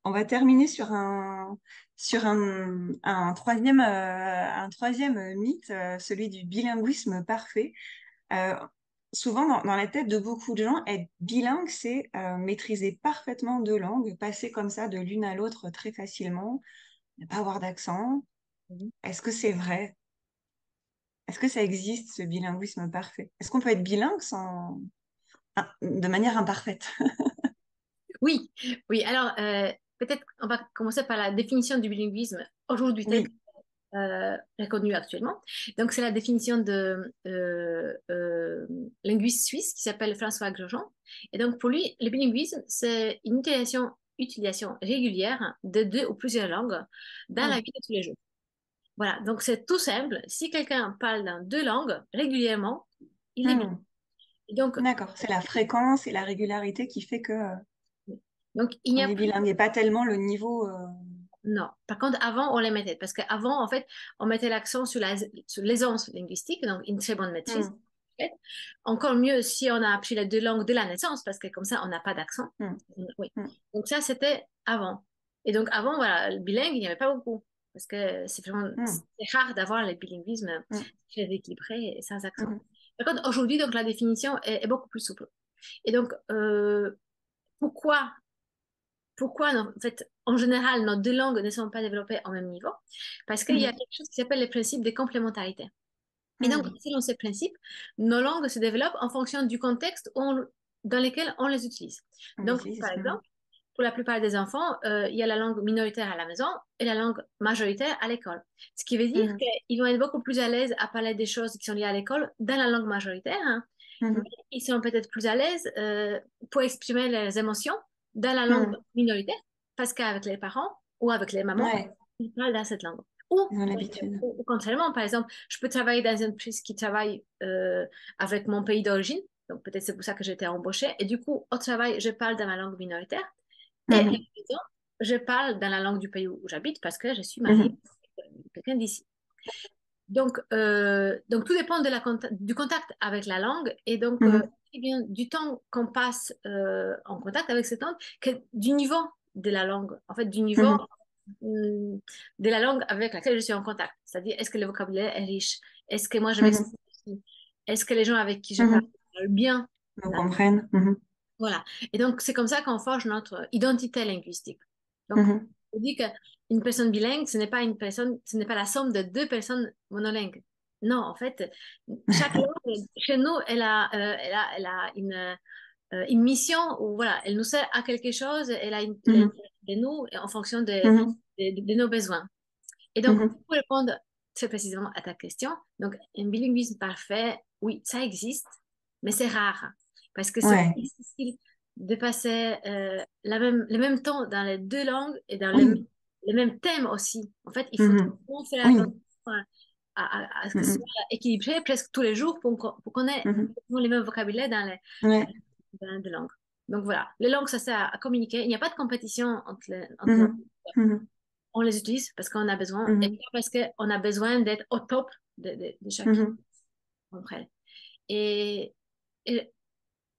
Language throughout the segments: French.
On va terminer sur un troisième mythe, celui du bilinguisme parfait. Euh, Souvent, dans la tête de beaucoup de gens, être bilingue, c'est maîtriser parfaitement deux langues, passer comme ça de l'une à l'autre très facilement, ne pas avoir d'accent. Mhm. Est-ce que c'est vrai? Est-ce que ça existe, ce bilinguisme parfait? Est-ce qu'on peut être bilingue de manière imparfaite? Oui, oui. Alors, peut-être on va commencer par la définition du bilinguisme aujourd'hui tel Oui. reconnu actuellement. Donc, c'est la définition de linguiste suisse qui s'appelle François Grosjean. Et donc, pour lui, le bilinguisme, c'est une utilisation régulière de deux ou plusieurs langues dans la Hmm. vie de tous les jours. Voilà, donc c'est tout simple. Si quelqu'un parle dans deux langues régulièrement, il est bilingue. Hmm. Et donc, D'accord. C'est la fréquence et la régularité qui fait que il n'y qu'on a est plus. bilingue et pas tellement le niveau. Non. Par contre, avant, on les mettait. Parce qu'avant, en fait, on mettait l'accent sur l'aisance linguistique, donc une très bonne maîtrise. Hmm. En fait. Encore mieux si on a appris les deux langues de la naissance, parce que comme ça, on n'a pas d'accent. Hmm. Oui. Hmm. Donc ça, c'était avant. Et donc avant, voilà, le bilingue, il n'y avait pas beaucoup. Parce que Hmm. c'est rare d'avoir le bilinguisme Hmm. très équilibré et sans accent. Hmm. Par contre, aujourd'hui, donc la définition est beaucoup plus souple. Et donc, pourquoi pourquoi, en fait, en général, nos deux langues ne sont pas développées au même niveau? Parce qu'il y a Hmm. quelque chose qui s'appelle le principe de complémentarité. Et donc, Hmm. selon ce principe, nos langues se développent en fonction du contexte dans lequel on les utilise. On Donc, par l'utilise. Hmm. exemple, pour la plupart des enfants, il y a la langue minoritaire à la maison et la langue majoritaire à l'école. Ce qui veut dire Hmm. qu'ils vont être beaucoup plus à l'aise à parler des choses qui sont liées à l'école dans la langue majoritaire, hein. Mais Hmm. ils sont peut-être plus à l'aise pour exprimer leurs émotions dans la langue Hmm. minoritaire parce qu'avec les parents ou avec les mamans, Ouais, ils parlent dans cette langue. Ou, ils ont l'habitude. contrairement, par exemple, je peux travailler dans une entreprise qui travaille avec mon pays d'origine. Donc, peut-être c'est pour ça que j'ai été embauchée. Et du coup, au travail, je parle dans ma langue minoritaire. Et à la Hmm. maison, je parle dans la langue du pays où j'habite parce que je suis mariée Hmm. avec quelqu'un d'ici. Donc, tout dépend du contact avec la langue et donc Hmm. eh bien, du temps qu'on passe en contact avec cette langue, que du niveau de la langue, en fait, du niveau Hmm. de la langue avec laquelle je suis en contact. C'est-à-dire, est-ce que le vocabulaire est riche? Est-ce que moi je Hmm. m'exprime bien? Est-ce que les gens avec qui je parle Hmm. parlent bien? Nous comprennent. Hmm. Voilà. Et donc, c'est comme ça qu'on forge notre identité linguistique. Donc, Hmm. on dit qu'une personne bilingue, ce n'est pas une personne, ce n'est pas la somme de deux personnes monolingues. Non, en fait, chaque langue, chez nous, elle a une mission où, voilà, elle nous sert à quelque chose, elle a Hmm. de nous en fonction Hmm. de nos besoins. Et donc, Hmm. pour répondre très précisément à ta question, donc, un bilinguisme parfait, oui, ça existe, mais c'est rare parce que c'est Ouais. difficile de passer le même temps dans les deux langues et dans Oui. les mêmes thèmes aussi. En fait, il faut Hmm. vraiment faire attention Oui. à ce que ce soit Hmm. équilibré presque tous les jours pour qu'on ait Hmm. les mêmes vocabulaires Ouais. dans les deux langues. Donc voilà, les langues, ça sert à communiquer. Il n'y a pas de compétition entre nos Hmm. Hmm. on les utilise parce qu'on a besoin et Hmm. pas parce qu'on a besoin d'être au top de chacune Hmm. d'entre elles. Et et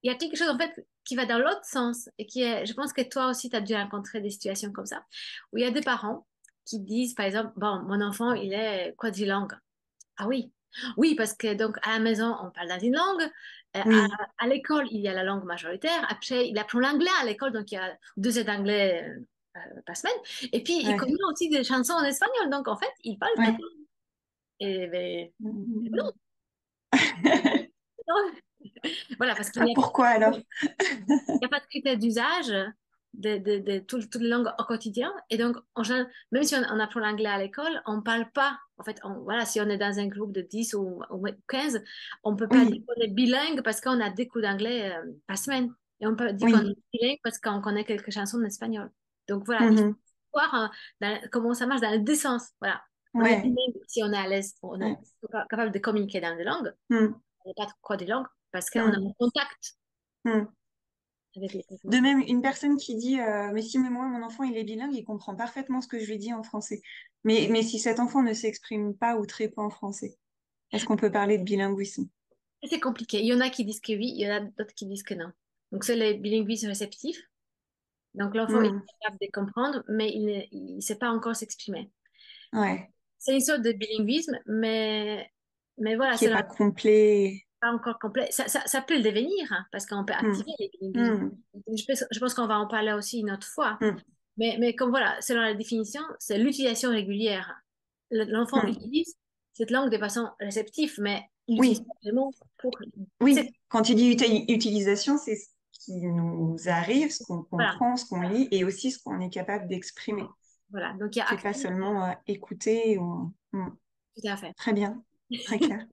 il y a quelque chose en fait qui va dans l'autre sens et qui est, je pense que toi aussi, tu as dû rencontrer des situations comme ça, où il y a des parents qui disent, par exemple, bon, mon enfant, il est quadrilingue. Ah oui, oui, parce que donc à la maison, on parle dans une langue, Oui. à l'école, il y a la langue majoritaire, après, il apprend l'anglais à l'école, donc il y a 2 heures d'anglais par semaine, et puis il connaît Ouais. aussi des chansons en espagnol, donc en fait, il parle quatre Ouais. langues. Et ben, non, Hmm. non. Voilà, parce qu'il Ah, n'y a pourquoi alors? Il n'y a pas de critère d'usage de toutes les langues au quotidien. Et donc, en général, même si on apprend l'anglais à l'école, on ne parle pas. En fait, voilà, si on est dans un groupe de 10 ou 15, on ne peut pas dire Oui. qu'on est bilingue parce qu'on a des cours d'anglais par semaine. Et on peut dire qu'on Oui. est bilingue parce qu'on connaît quelques chansons en espagnol. Donc voilà, il faut Mhm. voir comment ça marche dans les deux sens. Voilà. On est Ouais. bilingue si on est à l'aise, on est Ouais. capable de communiquer dans des langues. Hmm. On n'est pas quoi des langues parce qu'on a Hmm. un contact Hmm. avec les De personnes. même, une personne qui dit mais si mais moi, mon enfant, il est bilingue, il comprend parfaitement ce que je lui dis en français. Mais si cet enfant ne s'exprime pas ou très peu en français, est-ce qu'on peut parler de bilinguisme? C'est compliqué. Il y en a qui disent que oui, il y en a d'autres qui disent que non. Donc, c'est les bilinguismes réceptifs. Donc, l'enfant est Hmm. capable de comprendre, mais il ne sait pas encore s'exprimer. Ouais. C'est une sorte de bilinguisme, mais voilà, Qui est c'est pas complet. pas encore complet. Ça peut le devenir, hein, parce qu'on peut Hmm. activer les bilinguismes. Hmm. Je pense qu'on va en parler aussi une autre fois. Hmm. Mais comme voilà, selon la définition, c'est l'utilisation régulière. L'enfant Hmm. utilise cette langue de façon réceptive, mais il n'utilise Oui, pas vraiment pour... C'est, oui. Quand tu dis utilisation, c'est ce qui nous arrive, ce qu'on voilà, comprend, ce qu'on lit et aussi ce qu'on est capable d'exprimer. voilà. Donc, il y a C'est pas actif, seulement écouter ou... Hmm. tout à fait. Très bien, très clair.